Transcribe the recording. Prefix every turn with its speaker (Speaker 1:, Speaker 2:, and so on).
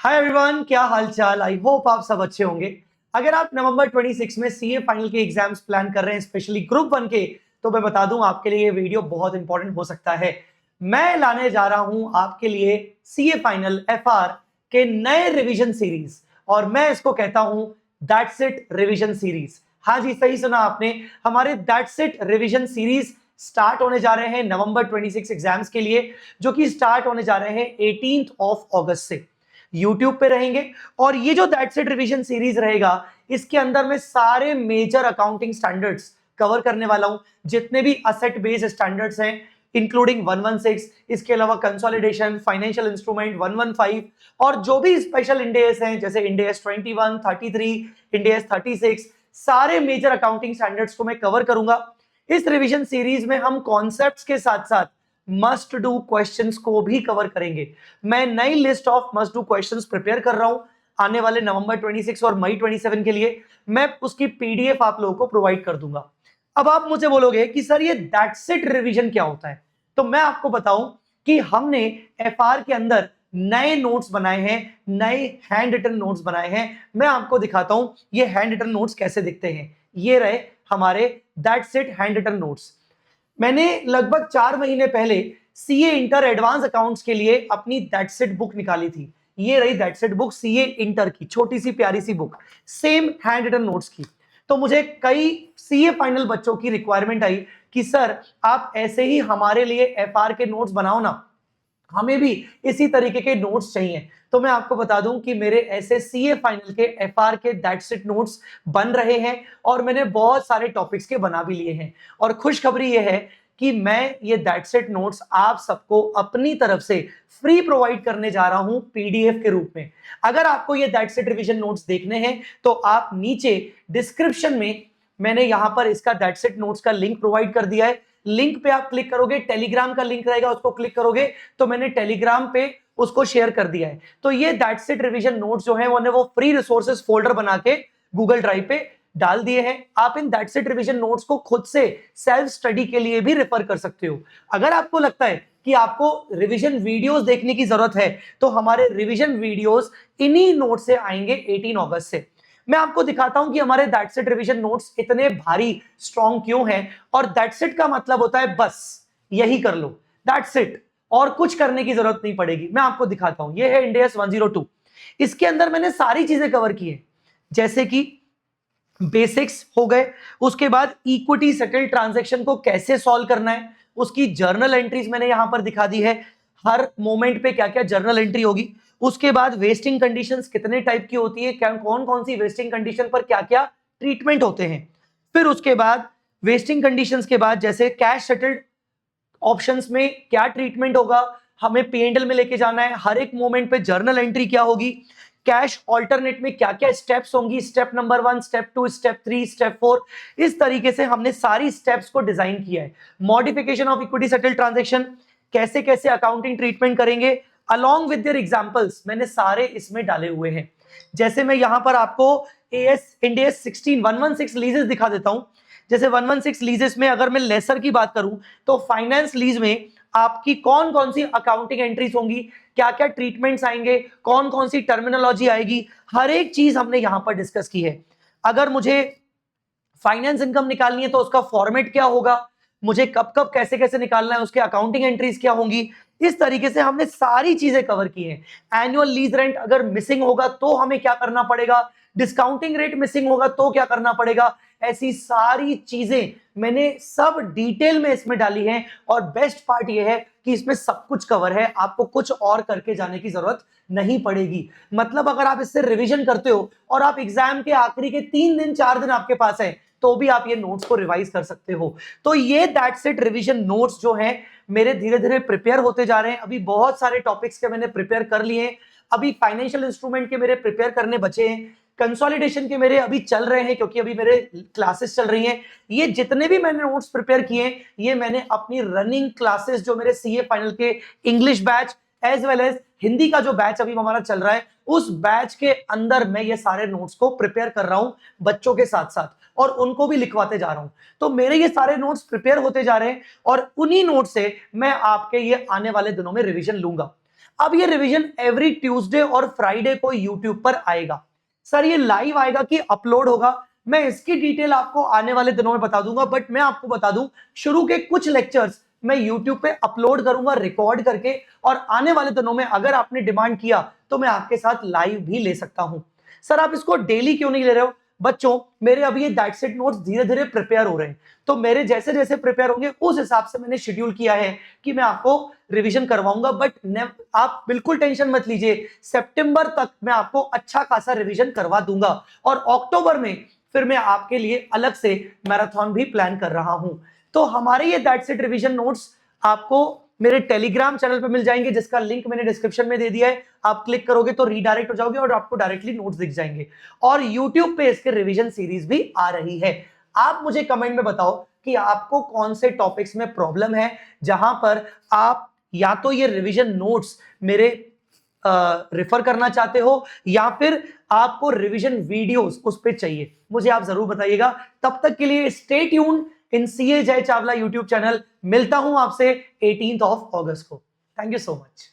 Speaker 1: Hi everyone, क्या हाल चाल। I hope आप सब अच्छे होंगे। अगर आप नवंबर 26 में सीए फाइनल के एग्जाम्स प्लान कर रहे हैं, स्पेशली ग्रुप 1 के, तो मैं बता दूं आपके लिए ये वीडियो बहुत इंपॉर्टेंट हो सकता है। मैं लाने जा रहा हूं आपके लिए सीए फाइनल एफआर के नए रिवीजन सीरीज, और मैं इसको कहता हूं दैट्स इट रिवीजन सीरीज। हाँ जी, सही सुना आपने। हमारे that's it revision series start होने जा रहे हैं नवंबर 26 एग्जाम्स के लिए, जो कि स्टार्ट होने जा रहे हैं 18 अगस्त से। YouTube पे रहेंगे। और ये जो दैट्स इट रिवीजन सीरीज रहेगा, इसके अंदर मैं सारे मेजर अकाउंटिंग स्टैंडर्ड्स कवर करने वाला हूं। जितने भी असेट बेस्ड स्टैंडर्ड्स हैं, इंक्लूडिंग 116, इसके अलावा कंसोलिडेशन, फाइनेंशियल इंस्ट्रूमेंट 115, और जो भी स्पेशल इंडेस हैं जैसे इंडेस 21, 33, इंडेस 36, सारे मेजर अकाउंटिंग स्टैंडर्ड्स को मैं कवर करूंगा। इस रिवीजन सीरीज में हम कॉन्सेप्ट्स के साथ साथ मस्ट डू क्वेश्चंस को भी कवर करेंगे। मैं नई list of must do questions prepare कर रहा हूं आने वाले नवंबर 26 और मई 27 के लिए। मैं उसकी पीडीएफ आप लोगों को प्रोवाइड कर दूंगा। अब आप मुझे बोलोगे कि सर ये दैट्स इट रिवीजन क्या होता है, तो मैं आपको बताऊं कि हमने एफआर के अंदर नए नोट्स बनाए हैं, नए हैंड रिटन नोट्स बनाए हैं। मैं आपको दिखाता हूं ये हैंड रिटन नोट्स कैसे दिखते हैं। ये रहे हमारे that's it hand written notes. मैंने लगभग 4 महीने पहले सीए इंटर एडवांस अकाउंट्स के लिए अपनी दैट्स इट बुक निकाली थी। ये रही that's it book, CA inter की छोटी सी प्यारी सी book, same hand written notes की। तो मुझे कई सीए फाइनल बच्चों की रिक्वायरमेंट आई कि सर आप ऐसे ही हमारे लिए एफआर के नोट्स बनाओ ना, हमें भी इसी तरीके के नोट्स चाहिए। तो मैं आपको बता दूं कि मेरे ऐसे सीए फाइनल के एफआर के दैट्स इट नोट्स बन रहे हैं, और मैंने बहुत सारे टॉपिक्स के बना भी लिए हैं। और खुशखबरी यह है कि मैं ये दैट्स इट नोट्स आप सबको अपनी तरफ से फ्री प्रोवाइड करने जा रहा हूं पीडीएफ के रूप में। अगर आपको ये दैट्स इट रिवीजन नोट्स देखने हैं तो आप नीचे डिस्क्रिप्शन में मैंने यहां पर इसका दैट्स इट नोट्स का लिंक प्रोवाइड कर दिया है। लिंक पे आप क्लिक करोगे, टेलीग्राम का लिंक रहेगा, उसको क्लिक करोगे तो मैंने टेलीग्राम पे उसको शेयर कर दिया है। तो ये दैट्स इट रिवीजन नोट्स जो है वो फ्री रिसोर्सेज फोल्डर बना के गूगल ड्राइव पे डाल दिए हैं। आप in that's it revision notes को खुद से सेल्फ स्टडी के लिए भी रेफर कर सकते हो। अगर आपको लगता है कि आपको रिवीजन वीडियोस देखने की जरूरत है, तो हमारे रिवीजन वीडियोस इन्हीं नोट से आएंगे 18 अगस्त से। मैं आपको दिखाता हूं कि हमारे दैट्स इट रिवीजन नोट्स इतने भारी स्ट्रॉन्ग क्यों हैं। और दैट्स इट का मतलब होता है बस यही कर लो, दैट्स इट, और कुछ करने की जरूरत नहीं पड़ेगी। मैं आपको दिखाता हूं, ये है इंडेस 102। इसके अंदर मैंने सारी चीजें कवर की है, जैसे कि बेसिक्स हो गए, उसके बाद इक्विटी सेटल्ड ट्रांजैक्शन को कैसे सॉल्व करना है, उसकी जर्नल एंट्रीज मैंने यहां पर दिखा दी है, हर मोमेंट पे क्या क्या जर्नल एंट्री होगी। उसके बाद वेस्टिंग कंडीशंस कितने टाइप की होती है, क्या कौन कौन सी वेस्टिंग कंडीशन पर क्या क्या ट्रीटमेंट होते हैं। फिर उसके बाद वेस्टिंग कंडीशंस के बाद जैसे कैश सेटल्ड ऑप्शंस में क्या ट्रीटमेंट होगा, हमें पीएनएल में लेके जाना है, हर एक मोमेंट पे जर्नल एंट्री क्या होगी, कैश ऑल्टरनेट में क्या क्या स्टेप्स होंगी, step number 1, step 2, step 3, step 4। इस तरीके से हमने सारी स्टेप्स को डिजाइन किया है। Modification of equity settled transaction, कैसे कैसे अकाउंटिंग ट्रीटमेंट करेंगे, अलॉन्ग विद देयर एग्जांपल्स मैंने सारे इसमें डाले हुए हैं। जैसे मैं यहां पर आपको एएस इंडेस 16 116 लीजेस दिखा देता हूं। जैसे 116 लीजेस में अगर मैं लेसर की बात करूं, तो फाइनेंस लीज में आपकी कौन कौन सी अकाउंटिंग एंट्रीज होंगी, क्या क्या ट्रीटमेंट्स आएंगे, कौन कौन सी टर्मिनोलॉजी आएगी, हर एक चीज हमने यहां पर डिस्कस की है। अगर मुझे फाइनेंस इनकम निकालनी है तो उसका फॉर्मेट क्या होगा, मुझे कब कब कैसे कैसे निकालना है, उसके अकाउंटिंग एंट्रीज क्या होंगी। इस तरीके से हमने सारी चीजें कवर की हैं। एनुअल लीज रेंट अगर मिसिंग होगा तो हमें क्या करना पड़ेगा, डिस्काउंटिंग रेट मिसिंग होगा तो क्या करना पड़ेगा, ऐसी सारी चीजें मैंने सब डिटेल में इसमें डाली हैं। और बेस्ट पार्ट यह है कि इसमें सब कुछ कवर है, आपको कुछ और करके जाने की जरूरत नहीं पड़ेगी। मतलब अगर आप इससे रिवीजन करते हो और आप एग्जाम के आखिरी के 3 दिन 4 दिन आपके पास है, तो भी आप ये नोट्स को रिवाइज कर सकते हो। तो ये दैट्स इट रिवीजन नोट्स जो हैं मेरे धीरे धीरे प्रिपेयर होते जा रहे हैं। अभी बहुत सारे टॉपिक्स के मैंने प्रिपेयर कर लिए हैं, अभी फाइनेंशियल इंस्ट्रूमेंट के मेरे प्रिपेयर करने बचे हैं, कंसोलिडेशन के मेरे अभी चल रहे हैं क्योंकि अभी मेरे क्लासेस चल रही हैं। ये जितने भी मैंने नोट्स प्रिपेयर किए ये मैंने अपनी रनिंग क्लासेस जो मेरे सीए फाइनल के English batch as well as Hindi का जो बैच अभी हमारा चल रहा है, उस बैच के अंदर मैं ये सारे नोट्स को प्रिपेयर कर रहा हूं बच्चों के साथ साथ, और उनको भी लिखवाते जा रहा हूं। तो मेरे ये सारे नोट्स प्रिपेयर होते जा रहे हैं और उन्हीं नोट्स से मैं आपके ये आने वाले दिनों में रिवीजन लूंगा। अब ये रिवीजन एवरी ट्यूसडे और फ्राइडे को यूट्यूब पर आएगा। सर ये लाइव आएगा कि अपलोड होगा, मैं इसकी डिटेल आपको आने वाले दिनों में बता दूंगा, बट मैं आपको बता दूं शुरू के कुछ लेक्चर्स मैं यूट्यूब पे अपलोड करूंगा रिकॉर्ड करके, और आने वाले दिनों में अगर आपने डिमांड किया तो मैं आपके साथ लाइव भी ले सकता हूं। सर आप इसको डेली क्यों नहीं ले रहे हो? बच्चों मेरे अभी ये दैट्स इट नोट्स धीरे धीरे प्रिपेयर हो रहे हैं, तो मेरे जैसे जैसे प्रिपेयर होंगे उस हिसाब से मैंने शेड्यूल किया है कि मैं आपको रिवीजन करवाऊंगा। बट आप बिल्कुल टेंशन मत लीजिए, सितंबर तक मैं आपको अच्छा खासा रिवीजन करवा दूंगा, और अक्टूबर में फिर मैं आपके लिए अलग से मैराथन भी प्लान कर रहा हूं। तो हमारे ये दैट्स इट रिवीजन नोट्स आपको मेरे टेलीग्राम चैनल पे मिल जाएंगे, जिसका लिंक मैंने डिस्क्रिप्शन में दे दिया है। आप क्लिक करोगे तो रीडायरेक्ट हो जाओगे और आपको डायरेक्टली नोट्स दिख जाएंगे, और यूट्यूब पे इसके रिवीजन सीरीज भी आ रही है। आप मुझे कमेंट में बताओ कि आपको कौन से टॉपिक्स में प्रॉब्लम है, जहां पर आप या तो ये रिवीजन नोट्स मेरे रेफर करना चाहते हो, या फिर आपको रिवीजन वीडियोस उस पे चाहिए, मुझे आप जरूर बताइएगा। तब तक के लिए स्टे ट्यून्ड इन सीए जय चावला यूट्यूब चैनल। मिलता हूं आपसे 18 ऑफ अगस्त को। Thank you so much.